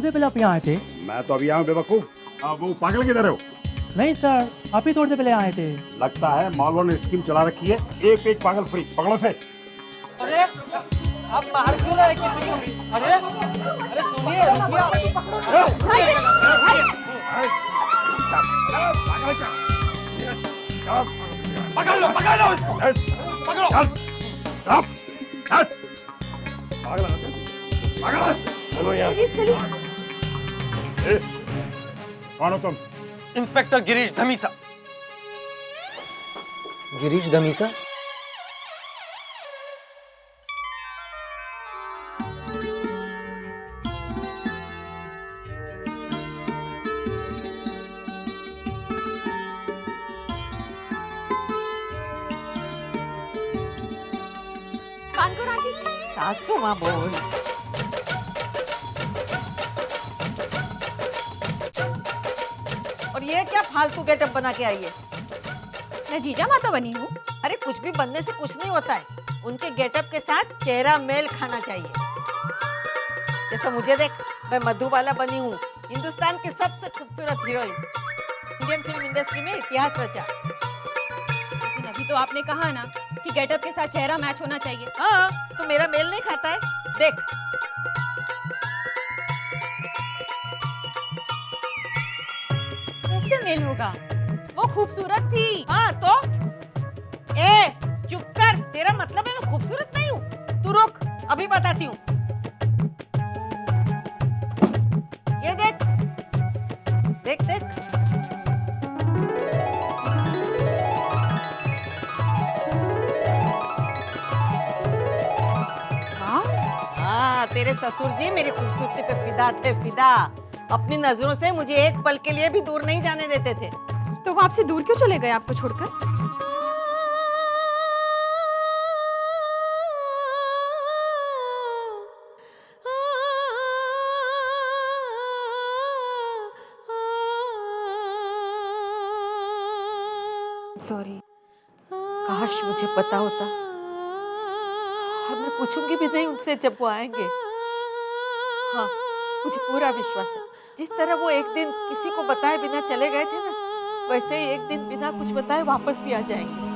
थोड़ी देर पहले आप यहाँ आए थे। मैं तो अभी यहाँ बेवकूफ। वो पागल किधर है? नहीं सर, आप ही थोड़ी देर पहले आए थे। लगता है मालवा ने स्कीम चला रखी है, एक एक पागल फ्री। पकड़ो से। अरे आप बाहर क्यों लाए किसी को? अरे अरे सुनिए, पकड़ लो पकड़ो। चलो यहाँ। कौन हो तुम? इंस्पेक्टर गिरीश धमीसा। गिरीश धमीसा? कानपुर आंटी। सासू माँ बोल। और ये क्या फालतू गेटअप बना के आई है? मैं जीजा माता बनी हूँ। अरे कुछ भी बनने से कुछ नहीं होता है, उनके गेटअप के साथ चेहरा मेल खाना चाहिए। जैसे मुझे देख, मैं मधुबाला बनी हूँ, हिंदुस्तान की सबसे खूबसूरत हीरोइन। इंडियन फिल्म इंडस्ट्री में इतिहास रचा। लेकिन अभी तो आपने कहा ना कि गेटअप के साथ चेहरा मैच होना चाहिए। हाँ, तो मेरा मेल नहीं खाता है? देख। कैसे मेल होगा? वो खूबसूरत थी। हाँ तो? चुप कर, तेरा मतलब है मैं खूबसूरत नहीं हूँ? तू रुक, अभी बताती हूँ। ये देख, देख देख। हाँ, तेरे ससुर जी मेरी खूबसूरती पे फिदा थे, फिदा। अपनी नजरों से मुझे एक पल के लिए भी दूर नहीं जाने देते थे। तो वो आपसे दूर क्यों चले गए आपको छोड़कर? सॉरी। काश मुझे पता होता, और मैं पूछूंगी भी नहीं उनसे जब वो आएंगे। हाँ, मुझे पूरा विश्वास है, जिस तरह वो एक दिन किसी को बताए बिना चले गए थे ना, वैसे ही एक दिन बिना कुछ बताए वापस भी आ जाएंगे।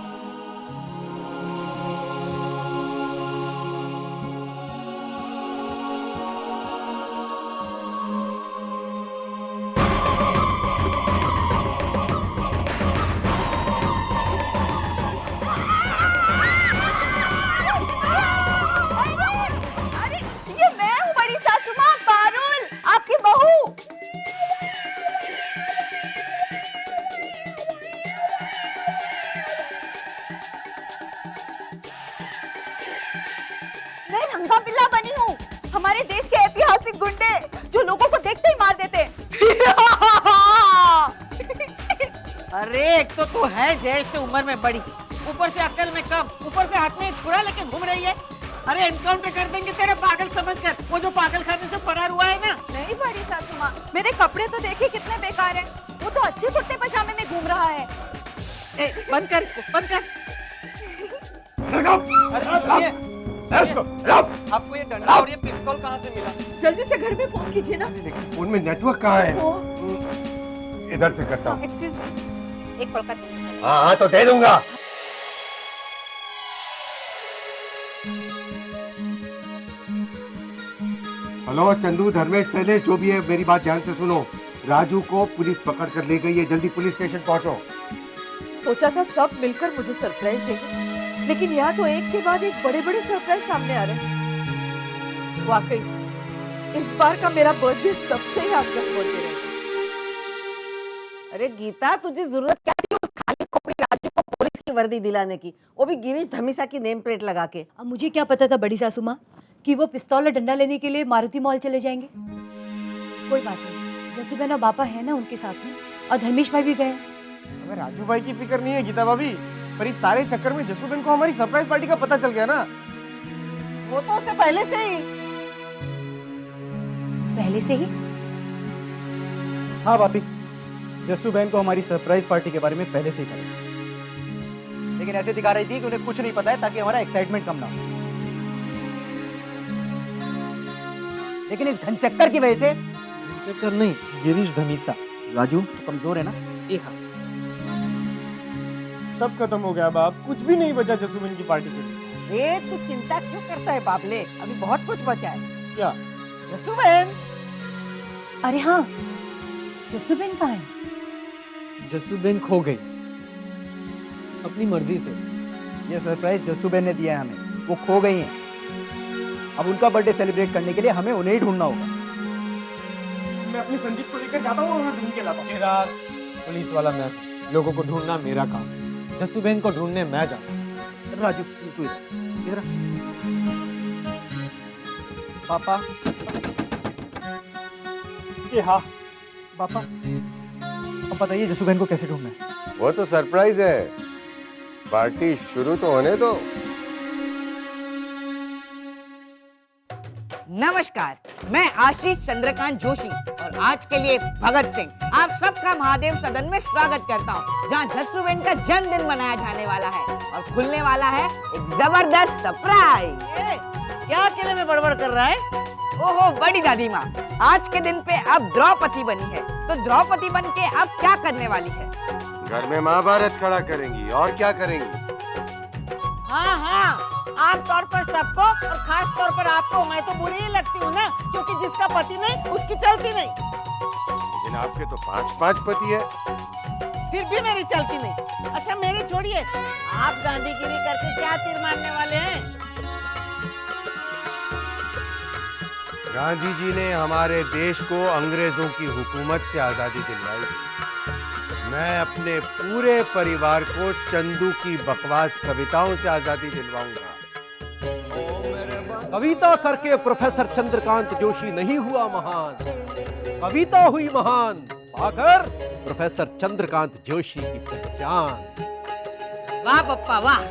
अरे ये मैं हूँ, बड़ी सासू माँ पारुल, आपकी बहू। मैं रंगा बिल्ला बनी हूँ, हमारे देश के ऐतिहासिक गुंडे जो लोगों को देखते ही मार देते। अरे एक तो तू है जैश से उम्र में बड़ी, ऊपर से अक्ल में कम, ऊपर से हाथ में छुरा लेके घूम रही है। अरे एनकाउंटर कर देंगे तेरे पागल समझकर, वो जो पागल खाने से फरार हुआ है ना। नहीं बड़ी सासू माँ, मेरे कपड़े तो देखिए कितने बेकार हैं। वो तो अच्छे कुर्ते पजामे में घूम रहा है। बंद कर इसको, बंद कर। अरे सुनिए, आपको ये डंडा और ये पिस्तौल कहाँ से मिला? जल्दी से घर में फोन कीजिए ना। फोन में नेटवर्क कहाँ है? इधर से करता हूँ। एक्सक्यूज मी, एक पल का दीजिए। हाँ हाँ तो दे दूंगा। हेलो चंदू, धर्मेश, शैलेश, जो भी है मेरी बात ध्यान से सुनो। राजू को पुलिस पकड़ कर ले गई है, जल्दी पुलिस स्टेशन पहुंचो। सोचा था सब मिलकर मुझे सरप्राइज देंगे, लेकिन यहाँ तो एक के बाद एक बड़े बड़े सरप्राइज सामने आ रहे हैं। वाकई इस बार का मेरा बर्थडे सबसे यादगार बर्थडे रहेगा। अरे गीता, तुझे जरूरत क्या थी उस खाली खोपड़ी राजू को पुलिस की वर्दी दिलाने की, वो भी गिरीश धमीसा की नेम प्लेट लगा के? अब मुझे क्या पता था बड़ी सासू माँ कि वो पिस्तौल और डंडा लेने के लिए मारुति मॉल चले जाएंगे। कोई बात नहीं, जसू बहन और पापा है ना उनके साथ में, और धर्मेश भाई भी गए। हमें राजू भाई की फिक्र नहीं है गीता भाभी, पर इस सारे चक्कर में जसूबेन को हमारी सरप्राइज पार्टी का पता चल गया ना। वो तो उससे पहले से ही। पहले से ही? हाँ भाभी, जस्सू बहन को हमारी सरप्राइज पार्टी के बारे में पहले से ही पता, लेकिन ऐसे दिखा रही थी कि उन्हें कुछ नहीं पता है ताकि हमारा एक्साइटमेंट कम ना हो। लेकिन इस घनचक्कर की वजह से चक्कर नहीं, गिरीश धमीसा। राजू तो कमजोर है ना? हाँ, सब खत्म हो गया बाप, कुछ भी नहीं बचा जसूबेन की पार्टी के लिए। ए तू चिंता क्यों करता है बाबले, अभी बहुत कुछ बचा है। क्या? जसूबेन, अरे हाँ, जसूबेन कहाँ है? जसूबेन खो गई अपनी मर्जी से। ये सरप्राइज जसूबेन ने दिया है हमें, वो खो गई हैं। अब उनका बर्थडे सेलिब्रेट करने के लिए हमें उन्हें ही ढूंढना होगा। मैं अपनी संजीत को लेकर जाता हूँ और उन्हें ढूंढ के लाता हूँ। चिराग, पुलिस वाला मैं, लोगों को ढूंढना मेरा काम, जसूबेन को ढूंढने मैं जाता हूँ। राजू तू इधर आ। पापा। हाँ पापा, अब बताइए जसूबेन को कैसे ढूंढना है? वो तो सरप्राइज है, पार्टी शुरू तो होने दो। नमस्कार, मैं आशीष चंद्रकांत जोशी और आज के लिए भगत सिंह आप सबका महादेव सदन में स्वागत करता हूँ, जहाँ जसूबेन का जन्मदिन मनाया जाने वाला है और खुलने वाला है एक जबरदस्त सरप्राइज। क्या अकेले में बड़बड़ कर रहा है? ओहो बड़ी दादी माँ, आज के दिन पे अब द्रौपदी बनी है, तो द्रौपदी बन के अब क्या करने वाली है? घर में महाभारत खड़ा करेंगी और क्या करेंगी? हाँ हाँ, आमतौर पर सबको और खास तौर पर आपको मैं तो बुरी ही लगती हूँ ना, क्योंकि जिसका पति नहीं उसकी चलती नहीं। लेकिन आपके तो 5 पति है। फिर भी मेरी चलती नहीं। अच्छा मेरी छोड़िए, आप गांधीगिरी करके क्या तीर मारने वाले हैं? गांधी जी ने हमारे देश को अंग्रेजों की हुकूमत से आजादी दिलवाई थी। मैं अपने पूरे परिवार को चंदू की बकवास कविताओं से आजादी दिलवाऊंगा। कविता करके प्रोफेसर चंद्रकांत जोशी नहीं हुआ महान, कविता हुई महान पाकर प्रोफेसर चंद्रकांत जोशी की पहचान। वाह पप्पा वाह।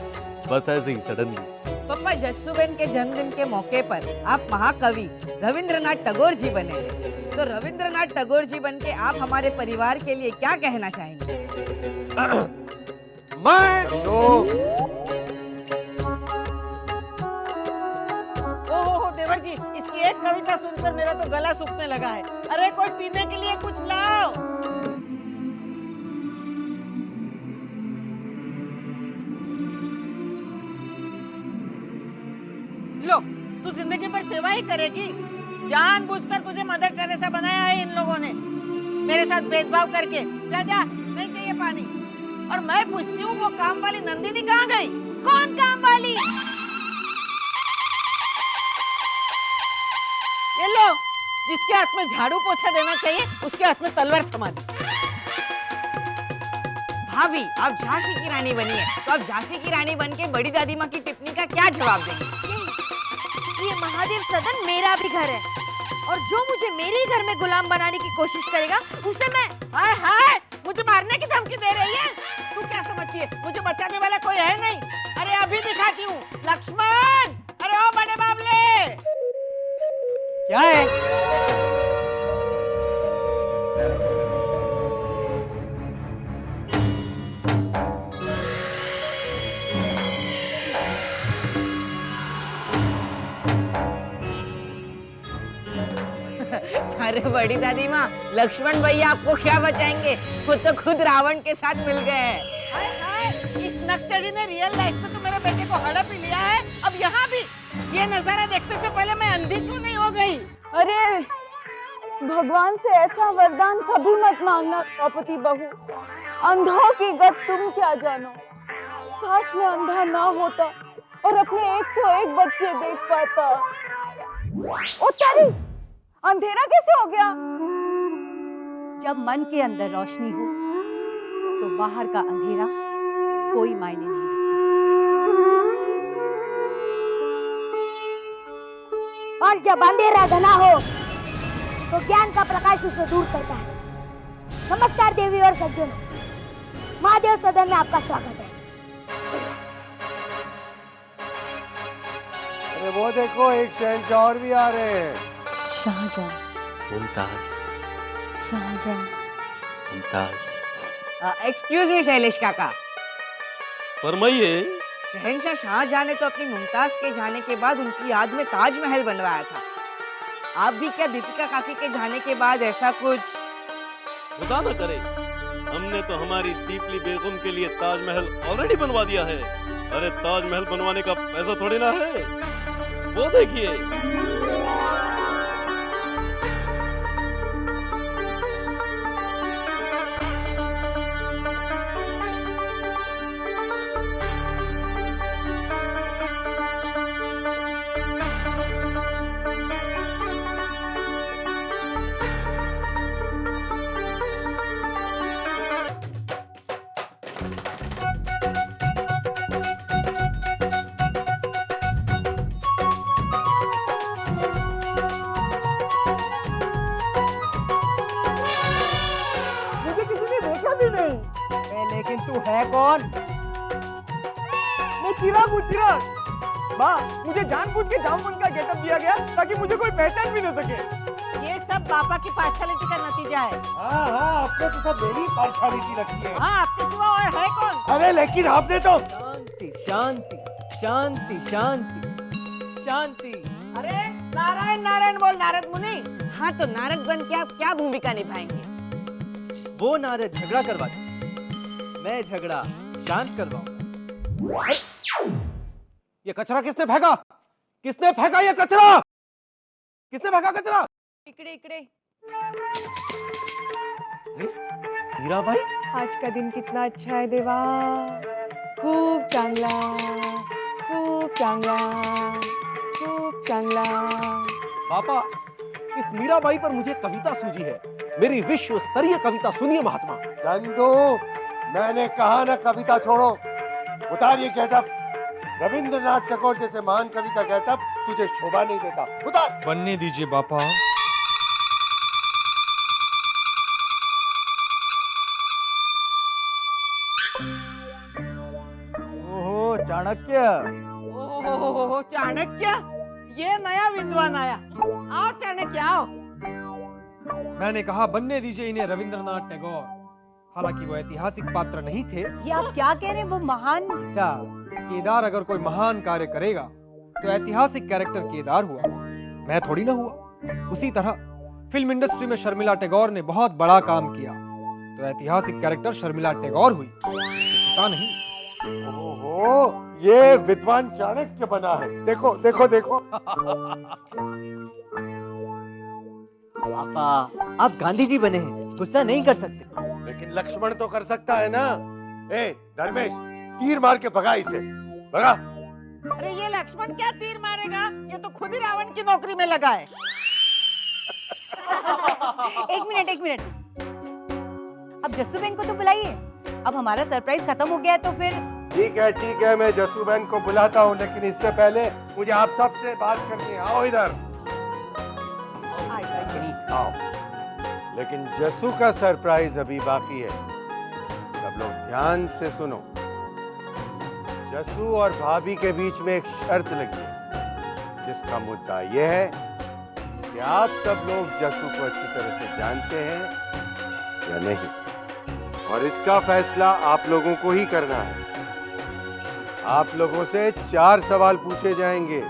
बस ऐसे ही सडनली। पप्पा, जसूबेन के जन्मदिन के मौके पर आप महाकवि रविंद्रनाथ टैगोर जी बने हैं, तो रविंद्रनाथ टैगोर जी बन के आप हमारे परिवार के लिए क्या कहना चाहेंगे? मैं ओहो देवर जी, इसकी एक कविता सुनकर मेरा तो गला सूखने लगा है। अरे कोई पीने के लिए कुछ लाओ। लो, तू जिंदगी भर सेवा ही करेगी? जानबूझकर तुझे मदर टेरेसा बनाया है इन लोगों ने, मेरे साथ भेदभाव करके। जा जा, नहीं चाहिए पानी। और मैं पूछती हूँ, वो काम वाली नंदिनी कहाँ गई? कौन काम वाली? ये लो, जिसके हाथ में झाड़ू पोछा देना चाहिए उसके हाथ में तलवार थमा दी। भाभी, आप झांसी की रानी बनी है, तो आप झांसी की रानी बन के बड़ी दादी माँ की टिप्पणी का क्या जवाब देंगे? ये महादेव सदन मेरा भी घर है, और जो मुझे मेरे ही घर में गुलाम बनाने की कोशिश करेगा उसे मैं। हाय हाय, मुझे मारने की धमकी दे रही है? तू क्या समझती है मुझे बचाने वाला कोई है नहीं? अरे अभी दिखाती हूँ। लक्ष्मण, अरे ओ बड़े बाबले, क्या है? अरे बड़ी दादी माँ, लक्ष्मण भैया आपको क्या बचाएंगे, वो तो खुद रावण के साथ मिल गए हैं। हाय हाय, इस नक्सली ने रियल लाइफ में तो मेरे बेटे को हड़प ही लिया है, अब यहाँ भी। ये नजारा देखने से पहले मैं अंधी क्यों नहीं हो गई? अरे भगवान से ऐसा वरदान कभी मत मांगना द्रौपदी बहू। अंधों की गत तुम क्या जानो। काश मैं अंधा ना होता और अपने 101 बच्चे देख पाता। ओ तारी, अंधेरा कैसे हो गया? जब मन के अंदर रोशनी हो तो बाहर का अंधेरा कोई मायने नहीं रखता। और जब अंधेरा घना हो तो ज्ञान का प्रकाश उसे दूर करता है। नमस्कार देवी और सज्जनों, महादेव सदन में आपका स्वागत है। अरे वो देखो, एक शहंशाह और भी आ रहे हैं। शाहजहां, मुमताज, शाहजहां। मुमताज। एक्सक्यूज मी शैलेश काका, फरमाइए। शहंशाह शाहजहां ने तो अपनी मुमताज के जाने के बाद उनकी याद में ताजमहल बनवाया था, आप भी क्या दीपिका काकी के जाने के बाद ऐसा कुछ? खुदा न करे, हमने तो हमारी दीपली बेगम के लिए ताजमहल ऑलरेडी बनवा दिया है। अरे ताजमहल बनवाने का पैसा थोड़ी ना है, वो देखिए। मुझे किसी ने देखा भी नहीं। लेकिन तू है कौन? मैं चिराग हूँ, चिराग। माँ, मुझे जानबूझ के जामुन का गेटअप दिया गया ताकि मुझे कोई पहचान भी न सके। ये सब पापा की पार्शलिटी का नतीजा है। हाँ हाँ, आपने तो सब मेरी पार्शलिटी रखी है। हाँ, आपके सिवा और है कौन? अरे लेकिन आपने तो शांति शांति शांति शांति शांति। अरे नारायण नारायण बोल नारद मुनि। हाँ तो नारद बन के आप क्या भूमिका निभाएंगे? वो नारद झगड़ा करवाते, मैं झगड़ा शांत करवाऊंगा। ये कचरा किसने फेंका? किसने फेंका ये कचरा? किसने फेंका कचरा? इकडे इकडे। मीराबाई, आज का दिन कितना अच्छा है देवा, खूब चांगला, खूब चांगला, खूब चांगला। पापा, इस मीराबाई पर मुझे कविता सूझी है। मेरी विश्व स्तरीय कविता सुनिए महात्मा। चंदू, मैंने कहा ना कविता छोड़ो, उतारिए गेटअप। रविंद्रनाथ टैगोर जैसे महान कवि का गेटअप तुझे शोभा नहीं देता। उतार। बनने दीजिए बापा। ओहो चाणक्य। ओहो चाणक्य, ये नया विद्वान आया। आओ चाणक्य आओ। मैंने कहा बनने दीजिए इन्हें रविंद्रनाथ टैगोर। हालांकि वो ऐतिहासिक पात्र नहीं थे। ये आप क्या कह रहे हैं? वो महान क्या केदार अगर कोई महान कार्य करेगा तो ऐतिहासिक कैरेक्टर केदार हुआ, मैं थोड़ी ना हुआ। उसी तरह फिल्म इंडस्ट्री में शर्मिला टैगोर ने बहुत बड़ा काम किया तो ऐतिहासिक कैरेक्टर शर्मिला टैगोर हुई, पता नहीं। ओहो, ये विद्वान चाणक्य बना है। देखो देखो देखो। पापा, आप गांधी जी बने हैं, गुस्सा नहीं कर सकते। लेकिन लक्ष्मण तो कर सकता है ना। ए धर्मेश, तीर मार के भगा इसे, भगा। अरे ये लक्ष्मण क्या तीर मारेगा, ये तो खुद ही रावण की नौकरी में लगा है। एक मिनट। अब जस्सू बहन को तो बुलाइए। अब हमारा सरप्राइज खत्म हो गया है तो फिर ठीक है, मैं जस्सू बहन को बुलाता हूँ, लेकिन इससे पहले मुझे आप सबसे बात करनी है। आओ इधर आओ। लेकिन जस्सू का सरप्राइज अभी बाकी है। सब लोग ध्यान से सुनो। जस्सू और भाभी के बीच में एक शर्त लगी है, जिसका मुद्दा यह है कि आप सब लोग जस्सू को अच्छी तरह से जानते हैं या नहीं, और इसका फैसला आप लोगों को ही करना है। आप लोगों से 4 सवाल पूछे जाएंगे,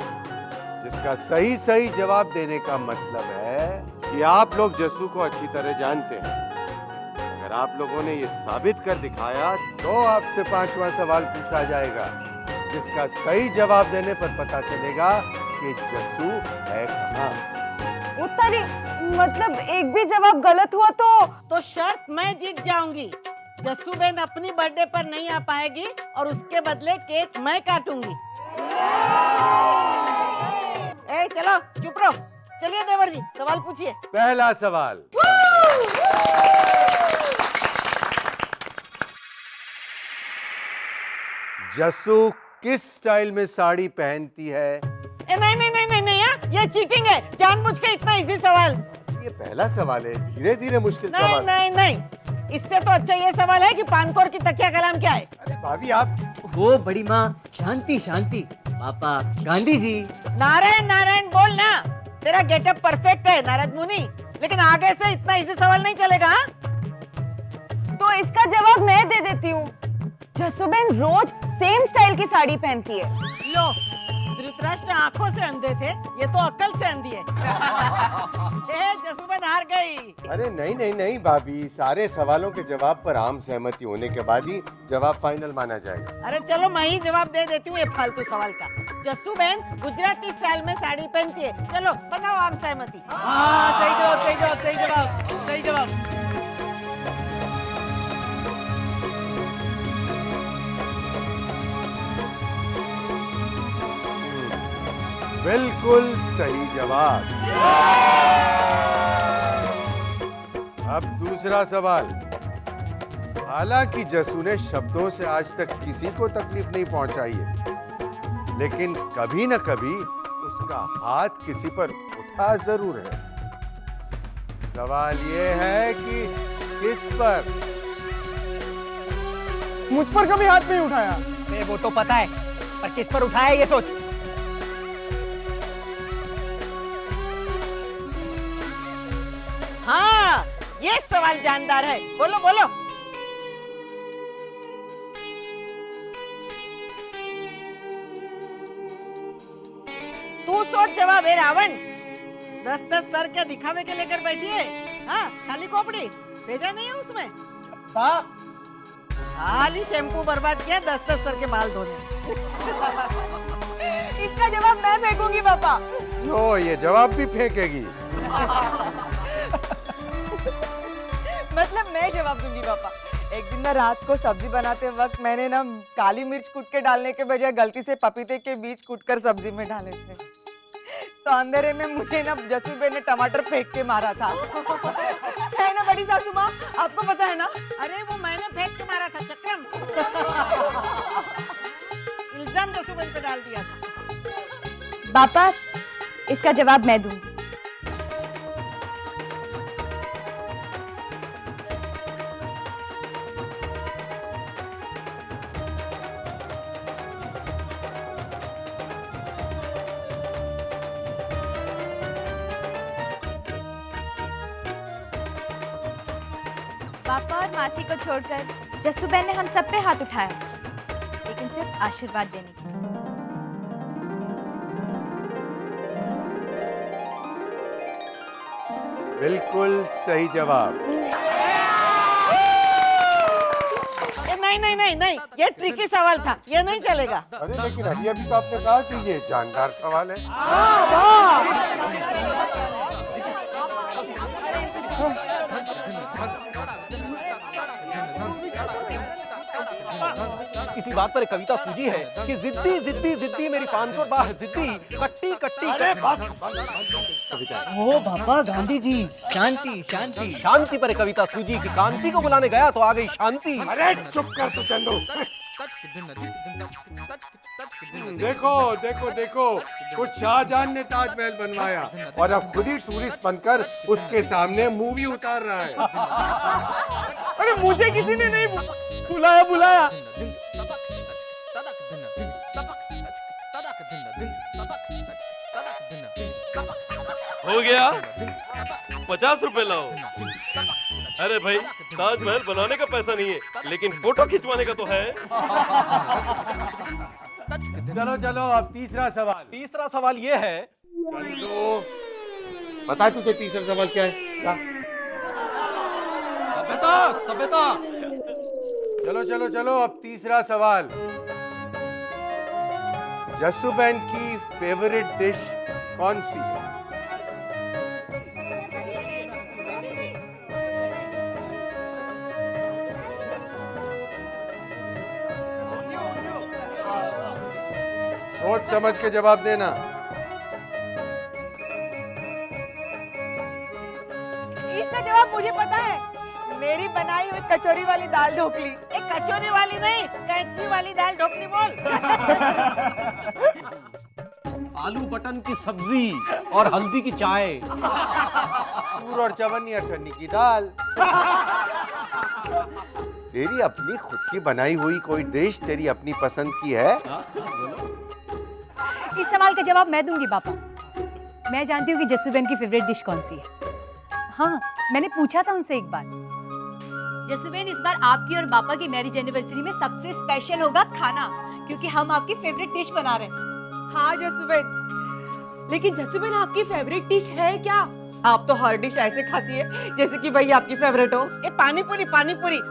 जिसका सही जवाब देने का मतलब है कि आप लोग जस्सू को अच्छी तरह जानते हैं। अगर आप लोगों ने ये साबित कर दिखाया तो आपसे 5वां सवाल पूछा जाएगा, जिसका सही जवाब देने पर पता चलेगा कि जस्सू है कहाँ। उत्तर मतलब एक भी जवाब गलत हुआ तो शर्त मैं जीत जाऊंगी। जस्सू बहन अपनी बर्थडे पर नहीं आ पाएगी और उसके बदले केक मैं काटूंगी। ए चलो चुप रहो। चलिए देवर जी, सवाल पूछिए। पहला सवाल, जस्सू किस स्टाइल में साड़ी पहनती है? नहीं यार, ये चीटिंग है। जानबूझ के इतना इजी सवाल। ये पहला सवाल है, धीरे धीरे मुश्किल सवाल। नहीं, इससे तो अच्छा ये सवाल है कि पानकोर की तकिया कलाम क्या है। अरे भाभी आप वो बड़ी माँ, शांति। पापा, गांधी जी। नारायण बोल ना। तेरा गेटअप परफेक्ट है नारद मुनि, लेकिन आगे से इतना इजी सवाल नहीं चलेगा। तो इसका जवाब मैं दे देती हूँ। जस्सू बहन रोज सेम स्टाइल की साड़ी पहनती है। लो, धृतराष्ट्र महाराष्ट्र आंखों से अंधे थे, ये तो अक्ल से अंधी है। जसूबेन हार गई। अरे नहीं नहीं नहीं भाभी, सारे सवालों के जवाब पर आम सहमति होने के बाद ही जवाब फाइनल माना जाएगा। अरे चलो मैं ही जवाब दे देती हूँ ये फालतू सवाल का। जसूबेन गुजराती स्टाइल में साड़ी पहनती है, चलो बनाओ आम सहमति। हाँ, सही जवाब, सही जवाब, सही जवाब, सही जवाब। बिल्कुल सही जवाब। अब दूसरा सवाल। हालांकि जस्सू ने शब्दों से आज तक किसी को तकलीफ नहीं पहुंचाई है, लेकिन कभी न कभी उसका हाथ किसी पर उठा जरूर है। सवाल ये है कि किस पर? मुझ पर कभी हाथ नहीं उठाया। वो तो पता है, पर किस पर उठाया ये सोच। हाँ, ये सवाल जानदार है, बोलो बोलो। तू सोच जवाब है रावण। 10-10 सर के दिखावे के लेकर बैठी है। हाँ, खाली खोपड़ी भेजा नहीं है उसमें। खाली शैम्पू बर्बाद किया 10-10 सर के बाल धोने। इसका जवाब मैं फेंकूंगी पापा। लो, ये जवाब भी फेंकेगी। मतलब मैं जवाब दूंगी पापा। एक दिन ना रात को सब्जी बनाते वक्त मैंने ना काली मिर्च कूट के डालने के बजाय गलती से पपीते के बीज कूटकर सब्जी में डाले थे, तो अंधेरे में मुझे ना जसूबे ने टमाटर फेंक के मारा था। है ना बड़ी सासू माँ, आपको पता है ना? अरे वो मैंने फेंक के मारा था चक्रम। इल्जाम जसूबे पे डाल दिया था। पापा, इसका जवाब मैं दूंगी। पापा और मासी को छोड़कर जस्सूबेन ने हम सब पे हाथ उठाया, लेकिन सिर्फ आशीर्वाद देने के लिए। बिल्कुल सही जवाब। नहीं नहीं नहीं नहीं, ये ट्रिकी सवाल था, ये नहीं चलेगा। अरे लेकिन अभी अभी तो आपने कहा कि ये जानदार सवाल है। किसी बात पर एक कविता सूझी है कि जिद्दी जिद्दी जिद्दी मेरी 500 बाह जिद्दी कट्टी कट्टी। ओ बाबा गांधी जी, शांति शांति। शांति पर एक कविता सूझी कि कांति को बुलाने गया तो आ गई शांति। अरे चुप कर तू चंदू। देखो देखो देखो, कुछ शाहजहां ने ताजमहल बनवाया और अब खुद ही टूरिस्ट बनकर उसके सामने मूवी उतार रहा है। अरे मुझे किसी ने नहीं बुलाया। हो गया 50 रुपए लाओ। अरे भाई, ताजमहल बनाने का पैसा नहीं है, लेकिन फोटो खिंचवाने का तो है। चलो चलो, अब तीसरा सवाल। तीसरा सवाल ये है, चंदू बता तुझे तीसरा सवाल क्या है? क्या? सभ्यता सभ्यता। चलो चलो चलो, अब तीसरा सवाल। जस्सूबेन की फेवरेट डिश कौन सी है? सोच समझ के जवाब देना। इसका जवाब मुझे पता है, मेरी बनाई हुई कचौरी वाली दाल ढोकली। एक कचौरी वाली नहीं, कैंची वाली दाल ढोकली बोल। आलू बटन की सब्जी और हल्दी की चाय। तूर और चवन्नी अठन्नी की दाल। तेरी अपनी खुद की बनाई हुई कोई डिश तेरी अपनी पसंद की है? इस सवाल का जवाब मैं दूंगी पापा। मैं जानती हूँ कि जस्सूबेन की फेवरेट डिश कौन सी है। हाँ, मैंने पूछा था उनसे एक बार। जस्सूबेन, इस बार आपकी और पापा की मैरिज एनिवर्सरी में सबसे स्पेशल होगा खाना, क्योंकि हम आपकी फेवरेट डिश बना रहे हैं। हाँ जसुबेन, लेकिन जसुबेन आपकी फेवरेट डिश है क्या? आप तो हर डिश ऐसे खाती है जैसे कि भाई आपकी फेवरेट हो। ये पानी पूरी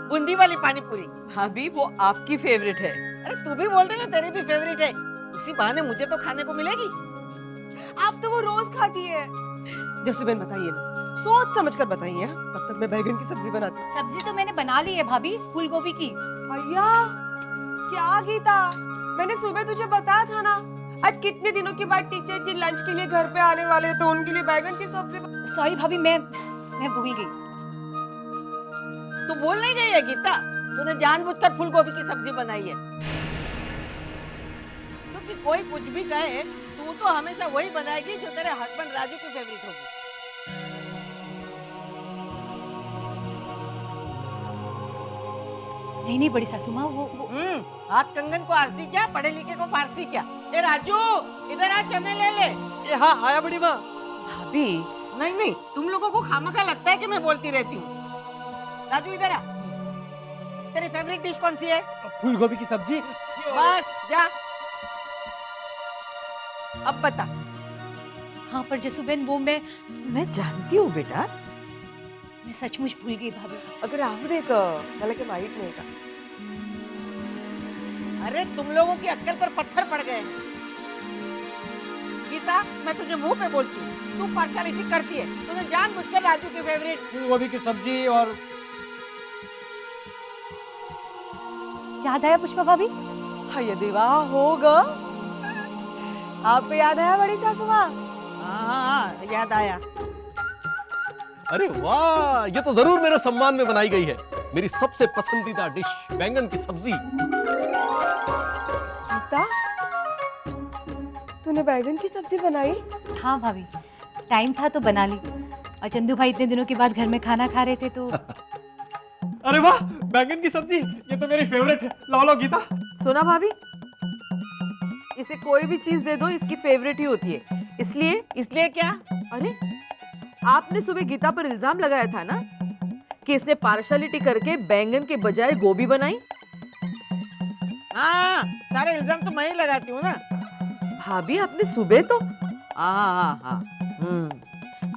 बूंदी वाली पानी पूरी। भाभी वो आपकी फेवरेट है। अरे तू भी बोल दे ना तेरी भी फेवरेट है, उसी बहाने मुझे तो खाने को मिलेगी। आप तो वो रोज खाती है। जसुबेन बताइए ना, सोच समझ कर बताइए, तब तक मैं बैगन की सब्जी बनाती हूँ। सब्जी तो मैंने बना ली है भाभी, फूल गोभी की। भैया क्या गीता, मैंने सुबह तुझे बताया था ना, आज कितने दिनों के बाद टीचर जी लंच के लिए घर पे आने वाले हैं, तो उनके लिए बैगन की सब्जी। सॉरी भाभी, मैं भूल गई। तू बोल नहीं गई है गीता, तूने जानबूझकर फूल गोभी की सब्जी बनाई है। क्योंकि कोई कुछ भी कहे, तू तो हमेशा वही बनाएगी जो तेरे हस्बैंड राजू की फेवरेट होगी। नहीं बड़ी सासू माँ, वो हाथ कंगन को आरसी क्या, पढ़े लिखे को फारसी क्या। ए राजू इधर आ, चने ले ले। ये हाँ आया बड़ी माँ। भाभी नहीं, तुम लोगों को खामखा लगता है कि मैं बोलती रहती हूँ। राजू इधर आ, तेरी फेवरेट डिश कौन सी है? फूल गोभी की सब्जी। बस जा, अब बता। हाँ पर जसुबेन, वो मैं जानती हूँ बेटा, मैं सचमुच भूल गई भाभी। अगर आवडे के माहित नहीं का। अरे तुम लोगों की अक्कल पर पत्थर पड़ गए हैं। गीता मैं तुझे मुंह पे बोलती हूँ, तू पार्शियलिटी करती है। तूने जानबूझकर राजू की फेवरेट फूल गोभी की सब्जी और याद आया पुष्पा भाभी? हाय देवा, होगा आपको याद आया बड़ी सासू माँ? हाँ याद आया। अरे वाह, ये तो जरूर मेरे सम्मान में बनाई गई है। मेरी सबसे पसंदीदा डिश बैंगन की सब्जी। गीता, तूने बैगन की सब्जी बनाई? हाँ भाभी, टाइम था तो बना ली। और चंदू भाई इतने दिनों के बाद घर में खाना खा रहे थे तो अरे वाह, बैंगन की सब्जी, ये तो मेरी फेवरेट है। लो गीता। सुना भाभी, इसे कोई भी चीज दे दो इसकी फेवरेट ही होती है। इसलिए क्या? अरे आपने सुबह गीता पर इल्जाम लगाया था ना कि इसने पार्शियलिटी करके बैंगन के बजाय गोभी बनाई। हाँ, सारे इल्जाम तो मैं ही लगाती हूँ ना। भाभी आपने सुबह तो हाँ।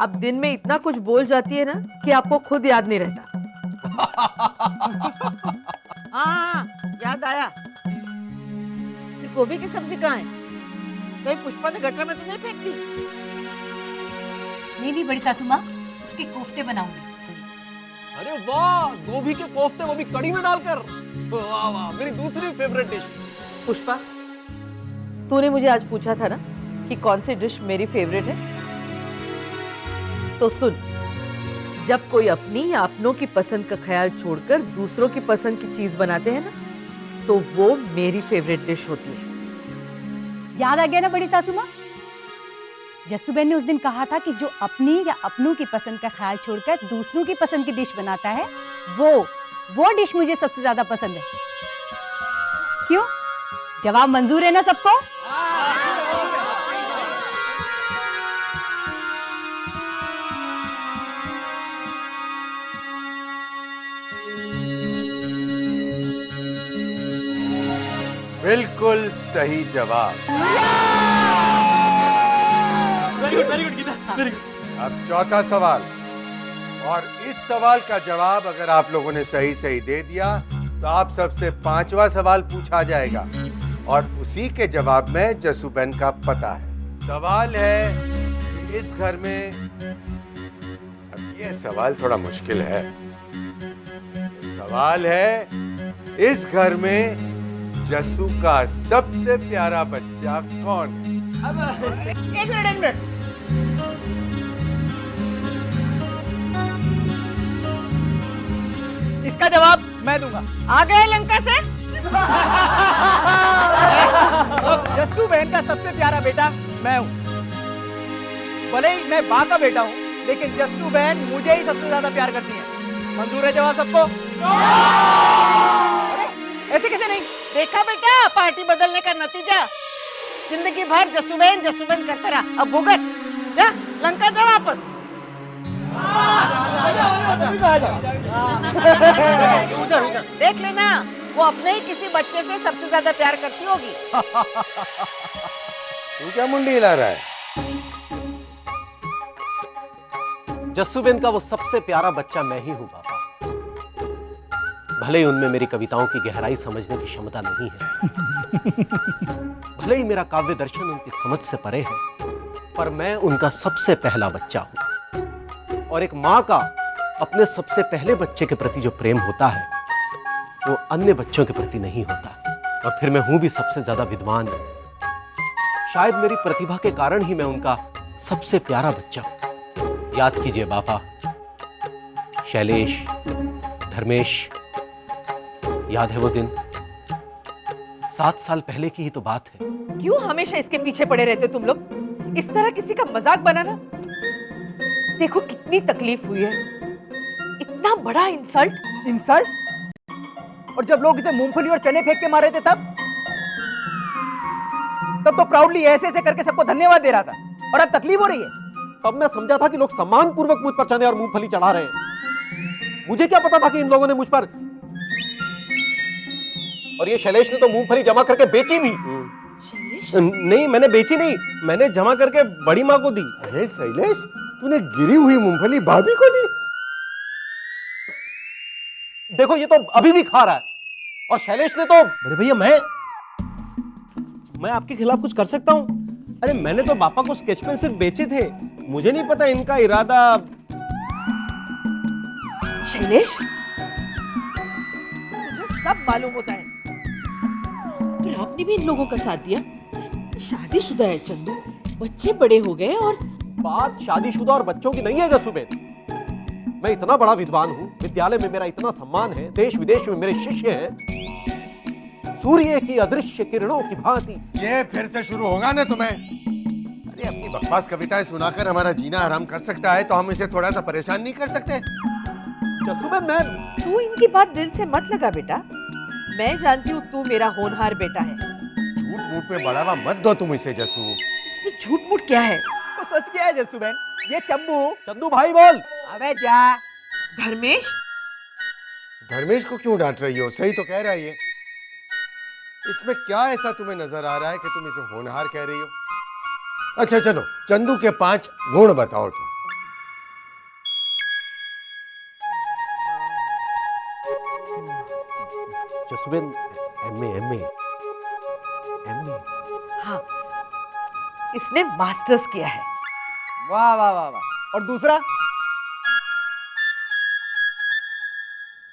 अब दिन में इतना कुछ बोल जाती है ना कि आपको खुद याद नहीं रहता। हाँ याद आया। गोभी की सब्जी कहाँ है? कहीं पुष्पा ने गटर में तो नहीं फेंक दी? नहीं बड़ी सासू माँ, उसके कोफ्ते बनाऊंगी। अरे वाह, गोभी के कोफ्ते, वो भी कड़ी में डालकर। वाह वाह, मेरी दूसरी फेवरेट डिश। पुष्पा, तूने मुझे आज पूछा था ना कि कौन सी डिश मेरी फेवरेट है, तो सुन, जब कोई अपनी या अपनों की पसंद का ख्याल छोड़कर दूसरों की पसंद की चीज बनाते हैं ना, तो वो मेरी फेवरेट डिश होती है। याद आ गया ना बड़ी सासू माँ? जस्सूबेन ने उस दिन कहा था कि जो अपनी या अपनों की पसंद का ख्याल छोड़कर दूसरों की पसंद की डिश बनाता है, वो डिश मुझे सबसे ज्यादा पसंद है। क्यों? जवाब मंजूर है ना सबको? बिल्कुल सही जवाब। Very good Geeta, very good. अब चौथा सवाल, और इस सवाल का जवाब अगर आप लोगों ने सही दे दिया तो आप सबसे 5वां सवाल पूछा जाएगा, और उसी के जवाब में जसूबेन का पता है। सवाल है कि इस घर में, अब ये सवाल थोड़ा मुश्किल है। सवाल है, इस घर में जस्सू का सबसे प्यारा बच्चा कौन है? एक मिनट। इसका जवाब मैं दूंगा। आ गए लंका से? जस्सू बहन का सबसे प्यारा बेटा मैं हूँ। भले ही मैं माँ का बेटा हूँ, लेकिन जस्सू बहन मुझे ही सबसे ज्यादा प्यार करती है। मंजूर है जवाब सबको? अरे ऐसे कैसे नहीं? देखा बेटा, पार्टी बदलने का नतीजा। जिंदगी भर जसूबेन करता रहा, अब भुगत। जा लंका जा वापस। देख लेना, वो अपने ही किसी बच्चे से सबसे ज्यादा प्यार करती होगी। तू क्या मुंडी हिला रहा है? जस्सूबेन का वो सबसे प्यारा बच्चा मैं ही हूं पापा। भले ही उनमें मेरी कविताओं की गहराई समझने की क्षमता नहीं है, भले ही मेरा काव्य दर्शन उनकी समझ से परे है, पर मैं उनका सबसे पहला बच्चा हूं। और एक मां का अपने सबसे पहले बच्चे के प्रति जो प्रेम होता है वो अन्य बच्चों के प्रति नहीं होता। और फिर मैं हूं भी सबसे ज्यादा विद्वान। शायद मेरी प्रतिभा के कारण ही मैं उनका सबसे प्यारा बच्चा हूं। याद कीजिए बापा, शैलेश, धर्मेश, याद है वो दिन? 7 साल पहले की ही तो बात है। क्यों हमेशा इसके पीछे पड़े रहते हो तुम लोग? इस तरह किसी का मजाक बनाना। देखो कितनी तकलीफ हुई है, इतना बड़ा इंसल्ट। इंसल्ट? और जब लोग इसे मूंगफली और चने फेंक के मारे थे तब तो प्राउडली ऐसे ऐसे करके सबको धन्यवाद दे रहा था, और अब तकलीफ हो रही है। तब मैं समझा था कि लोग सम्मान पूर्वक मुझ पर चने और मूंगफली चढ़ा रहे हैं। मुझे क्या पता था कि इन लोगों ने मुझ पर, और ये शैलेश ने तो मूंगफली जमा करके बेची भी। नहीं, मैंने बेची नहीं, मैंने जमा करके बड़ी माँ को दी। अरे शैलेश, तूने गिरी हुई मूंगफली भाभी को दी? देखो ये तो अभी भी खा रहा है, और शैलेश ने तो। बड़े भैया, मैं आपके खिलाफ कुछ कर सकता हूँ? अरे मैंने तो पापा को स्केच पेन सिर्फ बेचे थे, मुझे नहीं पता इनका इरादा। शैलेश, मुझे सब मालूम होता है, पर आपने भी इन लोगों का साथ दिया। शादीशुदा है चंदू, बच्चे बड़े हो गए, और बात शादीशुदा और बच्चों की नहीं है जस्सूबेन। मैं इतना बड़ा विद्वान हूं, विद्यालय में मेरा इतना सम्मान है, देश विदेश में मेरे शिष्य हैं, सूर्य की अदृश्य किरणों की भांति। ये फिर से शुरू होगा ना तुम्हें? अरे अपनी बकवास कविताएं सुनाकर हमारा जीना आराम कर सकता है, तो हम इसे थोड़ा सा परेशान नहीं कर सकते? जस्सूबेन, मैं तू इनकी बात दिल से मत लगा बेटा। मैं जानती हूँ तू मेरा होनहार बेटा है। झूठ मूठ पे बढ़ावा मत दो तुम इसे जस्सू। इसमें झूठ मूठ क्या है? तो सच क्या है जस्सूबेन? ये चंदू भाई बोल। अबे जा। धर्मेश, धर्मेश को क्यों डांट रही हो? सही तो कह रहा है ये। इसमें क्या ऐसा तुम्हें नजर आ रहा है कि तुम इसे होनहार कह रही हो? अच्छा चलो, चंदू के 5 गुण बताओ तुम। जस्सूबेन, एमए। हाँ, इसने मास्टर्स किया है। वाह वाह वाह वाह। और दूसरा?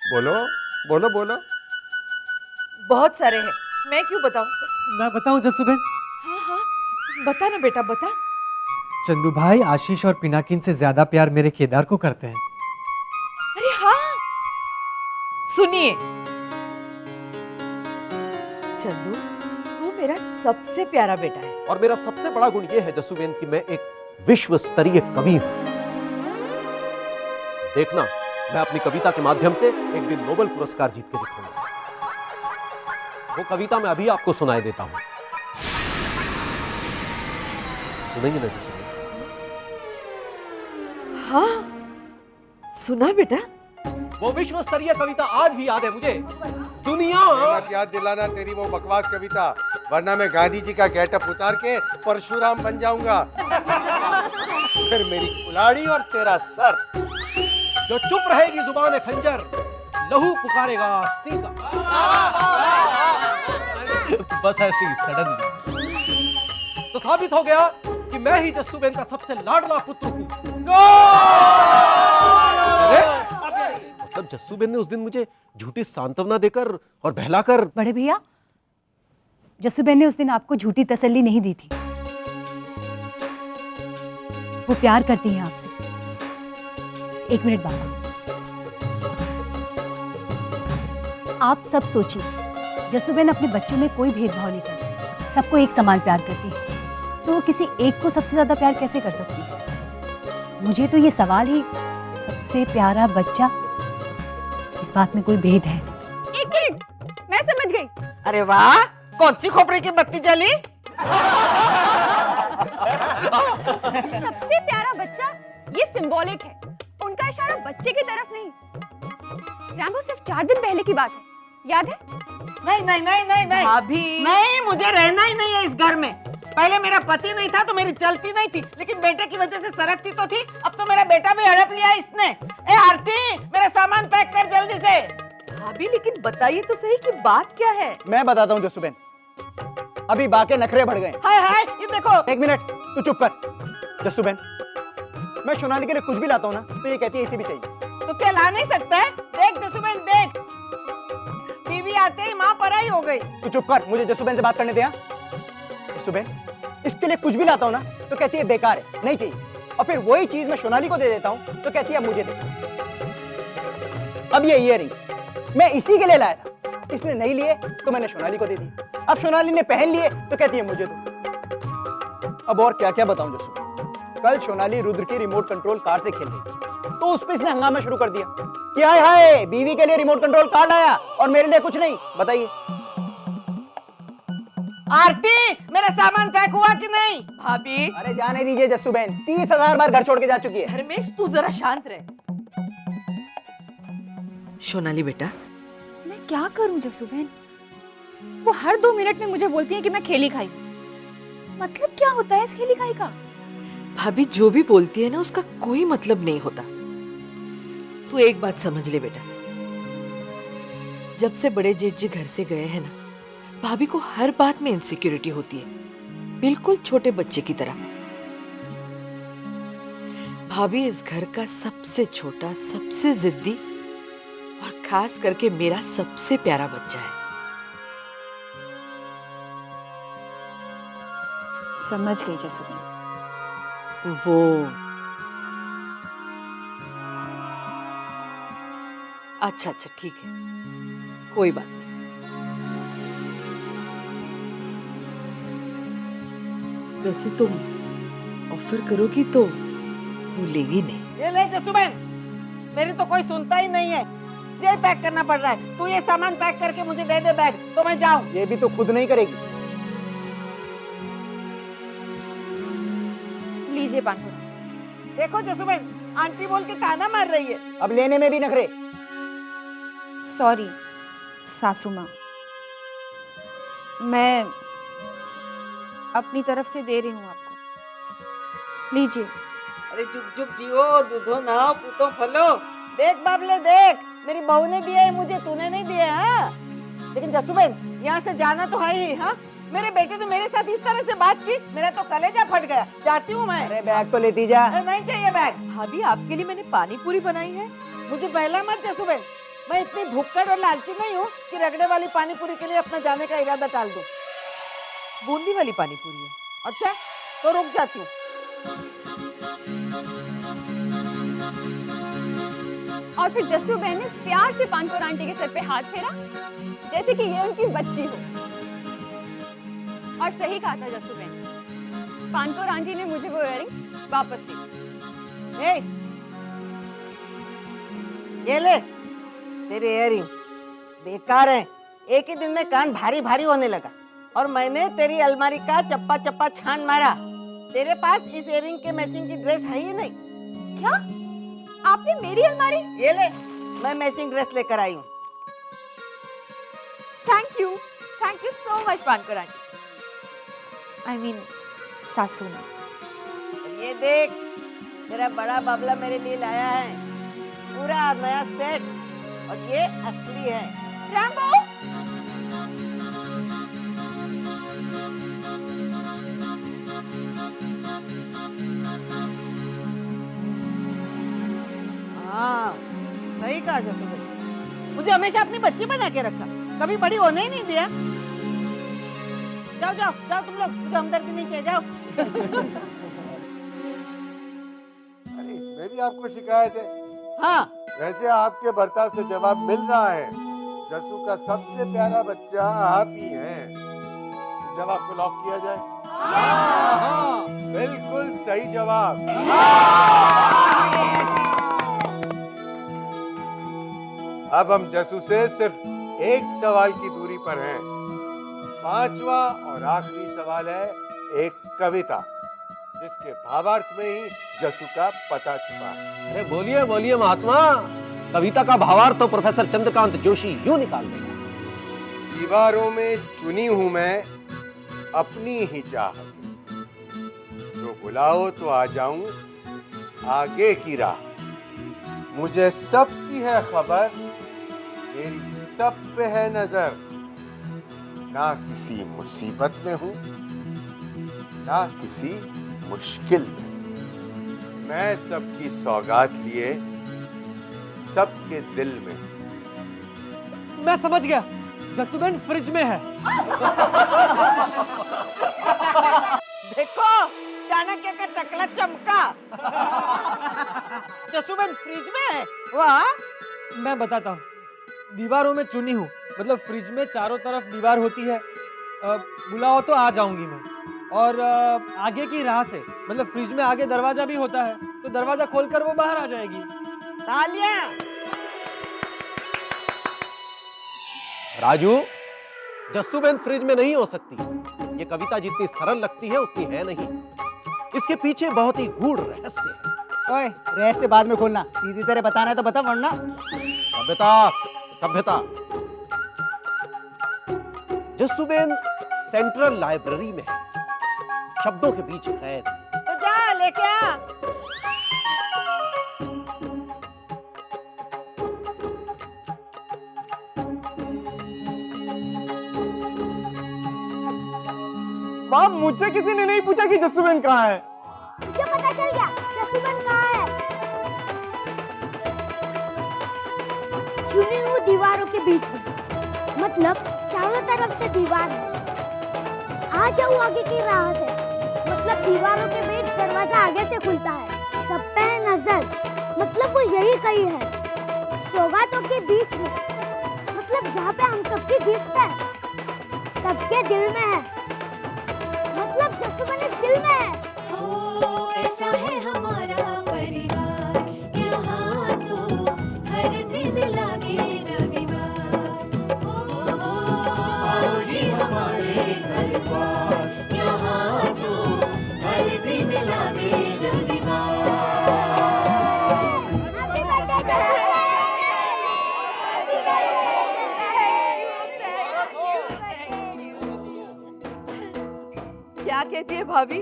बोलो बोलो बोलो। बहुत सारे हैं, मैं क्यों बताऊं? मैं बताऊं जस्सूबेन? हाँ हाँ, बता ना बेटा, बता। चंदू भाई आशीष और पिनाकिन से ज्यादा प्यार मेरे केदार को करते हैं। अरे हाँ, सुनिए चंदू, तू मेरा सबसे प्यारा बेटा है। और मेरा सबसे बड़ा गुण यह है जस्सूबेन कि मैं एक विश्व स्तरीय कवि हूं। देखना, मैं अपनी कविता के माध्यम से एक दिन नोबेल पुरस्कार जीत के दिखाऊंगा। वो कविता मैं अभी आपको सुनाई देता हूं, सुनेंगे ना जस्सूबेन? हाँ सुना बेटा। वो विश्व स्तरीय कविता आज भी याद है मुझे। दुनिया मत याद दिलाना तेरी वो बकवास कविता, वरना मैं गांधी जी का गेटअप उतार के परशुराम बन जाऊंगा। फिर मेरी कुल्हाड़ी और तेरा सर। जो चुप रहेगी जुबान खंजर, लहू पुकारेगा अस्ती का। बस ऐसे ही सडन तो साबित हो गया कि मैं ही जस्सूबेन का सबसे लाडला पुत्र हूं। मतलब जस्सूबेन ने उस दिन मुझे झूठी सांत्वना देकर और बहलाकर। बड़े भैया, जस्सूबेन ने उस दिन आपको झूठी तसल्ली नहीं दी थी। वो प्यार करती हैं आपसे। 1 मिनट बाबा, आप सब सोचिए, जस्सूबेन अपने बच्चों में कोई भेदभाव नहीं करती, सबको एक समान प्यार करती है, तो वो किसी एक को सबसे ज्यादा प्यार कैसे कर सकती है? मुझे तो ये सवाल ही, सबसे प्यारा बच्चा, इस बात में कोई भेद है? एक मिनट, मैं समझ गई। अरे वाह, कौन सी खोपड़ी की बत्ती जली? सबसे प्यारा बच्चा ये सिंबॉलिक है, उनका इशारा बच्चे की तरफ नहीं। रैम्बो सिर्फ 4 दिन पहले की बात है, याद है? नहीं नहीं नहीं नहीं नहीं भाभी, नहीं, मुझे रहना ही नहीं है इस घर में। पहले मेरा पति नहीं था तो मेरी चलती नहीं थी, लेकिन बेटे की वजह से सरकती तो थी। अब तो मेरा बेटा भी हड़प लिया इसने। ए आरती, मेरा सामान पैक कर जल्दी से। भाभी लेकिन बताइए तो सही कि बात क्या है। मैं बताता हूँ जस्सूबेन, अभी बाके नखरे बढ़ गए। हाय हाय, ये देखो। एक मिनट, तू चुप कर। जस्सूबेन, मैं सोनाली के लिए कुछ भी लाता हूँ ना तो ये कहती है इसे भी चाहिए। तो क्या ला नहीं सकता है? देख जसूबेन देख, बीवी आते ही माँ पराई हो गई। तू चुप कर, मुझे जस्सूबेन से बात करने दे। जस्सूबेन, इसके लिए कुछ भी लाता हूँ ना तो कहती है बेकार है, नहीं चाहिए। और फिर वही चीज मैं सोनाली को दे देता हूँ तो कहती है मुझे दे। अब ये इयररिंग्स मैं इसी के लिए लाया था, इसने नहीं लिए तो मैंने सोनाली को दे दी। अब सोनाली ने पहन लिए तो कहती है मुझे दो। अब और क्या क्या बताऊं जस्सूबेन, कल सोनाली रुद्र की रिमोट कंट्रोल कार से खेल रही तो उस पर इसने हंगामा शुरू कर दिया कि हाय हाय, बीवी के लिए रिमोट कंट्रोल कार लाया और मेरे लिए कुछ नहीं। बताइए। आरती, मेरा सामान पैक हुआ कि नहीं? भाभी, अरे जाने दीजिए जस्सूबेन, 30,000 बार घर छोड़ के जा चुकी है। धर्मेश तू जरा शांत रह। सोनाली बेटा, मैं क्या करूं जसूबेन? वो हर 2 मिनट में मुझे बोलती है कि मैं खेली खाई। मतलब क्या होता है इस खेली खाई का? भाभी जो भी बोलती है ना उसका कोई मतलब नहीं होता। तू एक बात समझ ले बेटा, जब से बड़े जेठ जी घर से गए हैं ना, भाभी को हर बात में इनसिक्योरिटी होती है, बिल्कुल छोटे बच्चे की तरह। भाभी इस घर का सबसे छोटा, सबसे जिद्दी और खास करके मेरा सबसे प्यारा बच्चा है। समझ गई जसूबेन। वो अच्छा अच्छा ठीक है, कोई बात नहीं। वैसे तुम ऑफर करोगी तो वो लेगी नहीं। ये ले जसूबेन, मेरी तो कोई सुनता ही नहीं है। ये पैक करना पड़ रहा है। तू ये सामान पैक करके मुझे दे दे बैग, तो मैं जाऊं। ये भी तो खुद नहीं करेगी। लीजिए पान। देखो जसूबेन, आंटी बोल के ताना मार रही है। अब लेने में भी नखरे। सॉरी सासू माँ, मैं अपनी तरफ से दे रही हूँ आपको। लीजिए। अरे जुग जुग जियो, दूधो नाओ पूतो फलो। देख बाबले देख, मेरी बहू ने दिए है मुझे, तूने नहीं दिए। हाँ, लेकिन जसूबेन यहाँ से जाना तो है ही। हाँ, मेरे बेटे ने मेरे साथ इस तरह से बात की, मेरा तो कलेजा फट गया। जाती हूँ मैं। अरे बैग तो लेती जा। नहीं चाहिए बैग। भाभी आपके लिए मैंने पानी पूरी बनाई है। मुझे पहला मत जसूबेन, मैं इतनी भुक्कड़ और लालची नहीं हूँ कि रगड़े वाली पानी पूरी के लिए अपना जाने का इरादा टाल दूं। बूंदी वाली पानी पूरी है। अच्छा, तो रुक जाती हूँ। और फिर जस्सू बहन ने प्यार से पानकोर आंटी के सर पे हाथ फेरा, जैसे कि ये उनकी बच्ची हो। और सही कहा था जस्सू बहन, पानकोर आंटी ने मुझे वो इयररिंग्स वापस दी। ये ले, तेरे इयररिंग बेकार है। एक ही दिन में कान भारी भारी होने लगा और मैंने तेरी अलमारी का चप्पा चप्पा छान मारा। तेरे पास इस इयररिंग के मैचिंग की ड्रेस है ही नहीं। क्या आपने मेरी अलमारी? ये ले, मैं मैचिंग ड्रेस लेकर आई हूँ। Thank you so much Pankaur aunty. I mean सासू माँ। ये देख, मेरा बड़ा बाबला मेरे लिए लाया है, पूरा नया सेट, और ये असली है। रैम्बो, हाँ, सही कहा जसूबेन, मुझे हमेशा अपनी बच्ची बना के रखा, कभी बड़ी होने ही नहीं दिया। जाओ जाओ जाओ तुम लोग, मुझे हमदर्दी नहीं चाहिए, जाओ। अरे इसमें भी आपको शिकायत है? हाँ, वैसे आपके बर्ताव से जवाब मिल रहा है, जस्सू का सबसे प्यारा बच्चा आप ही हैं। जवाब को लॉक किया जाए। हाँ, बिल्कुल सही जवाब। अब हम जस्सू से सिर्फ एक सवाल की दूरी पर हैं। 5वां और आखिरी सवाल है एक कविता, जिसके भावार्थ में ही जस्सू का पता छुपा है। अरे बोलिए बोलिए महात्मा, कविता का भावार्थ तो प्रोफेसर चंद्रकांत जोशी यूं निकाल देगा। दीवारों में चुनी हूं मैं अपनी ही चाहत से। तो बुलाओ तो आ जाऊं आगे की राह। मुझे सबकी है खबर, मेरी सब पे है नजर। ना किसी मुसीबत में हूं, ना किसी मुश्किल में। मैं सबकी सौगात लिए सबके दिल में। मैं समझ गया, जसुबेन फ्रिज में है। देखो चाणक्य का टकला चमका। जसुबेन फ्रिज में है। वाह। मैं बताता हूँ, दीवारों में चुनी हूँ, मतलब फ्रिज में चारों तरफ दीवार होती है। बुलाओ तो आ जाऊंगी मैं। और आगे की राह से, मतलब फ्रिज में आगे दरवाजा भी होता है, तो दरवाजा खोलकर वो बाहर आ जाएगी। तालियां। राजू, जस्सूबेन फ्रिज में नहीं हो सकती। ये कविता जितनी सरल लगती है उतनी है नहीं। इसके पीछे बहुत ही गूढ़ रहस्य है। ओए, रहस्य बाद में खोलना, सीधी तरह बताना है तो बता, वरना सभ्यता, सभ्यता। जस्सूबेन सेंट्रल लाइब्रेरी में है, शब्दों के बीच कैद। तो जा लेके आ। बाप, मुझसे किसी ने नहीं पूछा कि जस्सूबेन कहाँ है। मुझे पता चल गया, जस्सूबेन कहाँ है। चुनी हुई दीवारों के बीच में, मतलब चारों तरफ से दीवार है। आ जाऊं आगे की राह से, मतलब दीवारों के बीच दरवाजा आगे से खुलता है। सब पे है नजर, मतलब वो यही कहीं है। सौगातों के बीच में, मतलब जहाँ पे हम सबकी गिफ्ट है, सबके दिल में है, मतलब जस्सूबेन इस दिल में है। ऐसा है हमारा परिवार, यहाँ तो हर दिन लागे रविवार। आओ जी हमारे घर द्वार, यहाँ तो हर दिन लागे रविवार। क्या कहती है भाभी?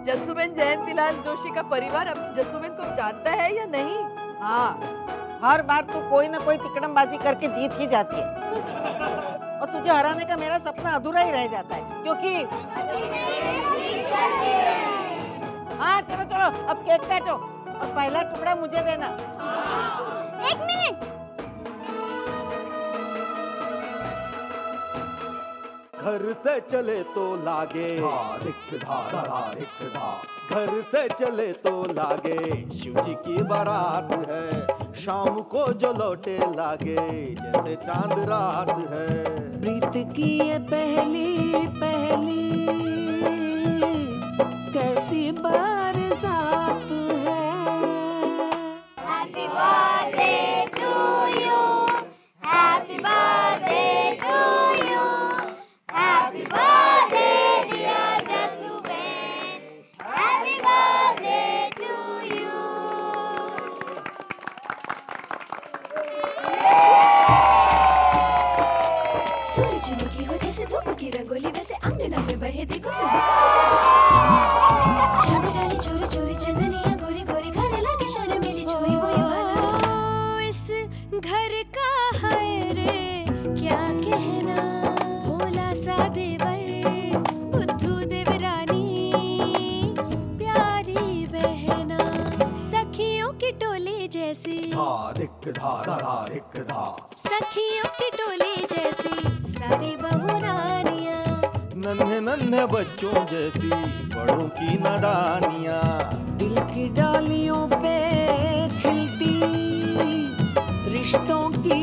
जस्सूबेन जयंतीलाल जोशी का परिवार अब जस्सूबेन को जानता है या नहीं? हाँ, हर बार तू कोई ना कोई तिकड़मबाजी करके जीत ही जाती है, और तुझे हराने का मेरा सपना अधूरा ही रह जाता है, क्योंकि हाँ चलो चलो, अब केक काटो और पहला टुकड़ा मुझे देना। एक मिनट, घर से चले तो लागे घर से चले तो लागे शिव जी की बारात है। शाम को जो लौटे लागे जैसे चांद रात है। प्रीत की ये पहली पहली कैसी बरसात है। Happy birthday to you, happy birthday to you, happy birthday dear Jassuben, happy birthday to you. सूरजमुखी हो जैसे धूप की रंगोली, वैसे अंगना में बहे देखो सुबह का उजाला। चांद डाली चोरी चोरी चंदनिया गोरी गोरी, घर लागे शर्मीली छुई हुई वाला। इस घर का है रे क्या कहना, भोला सा देवर बुद्धू देवरानी, प्यारी बहना सखियों की टोली जैसी, सखियों की टोली जैसी सारी बहू रानियां, नन्हे नन्हे बच्चों जैसी बड़ों की नादानियां। दिल की डालियों पे खिलती रिश्तों की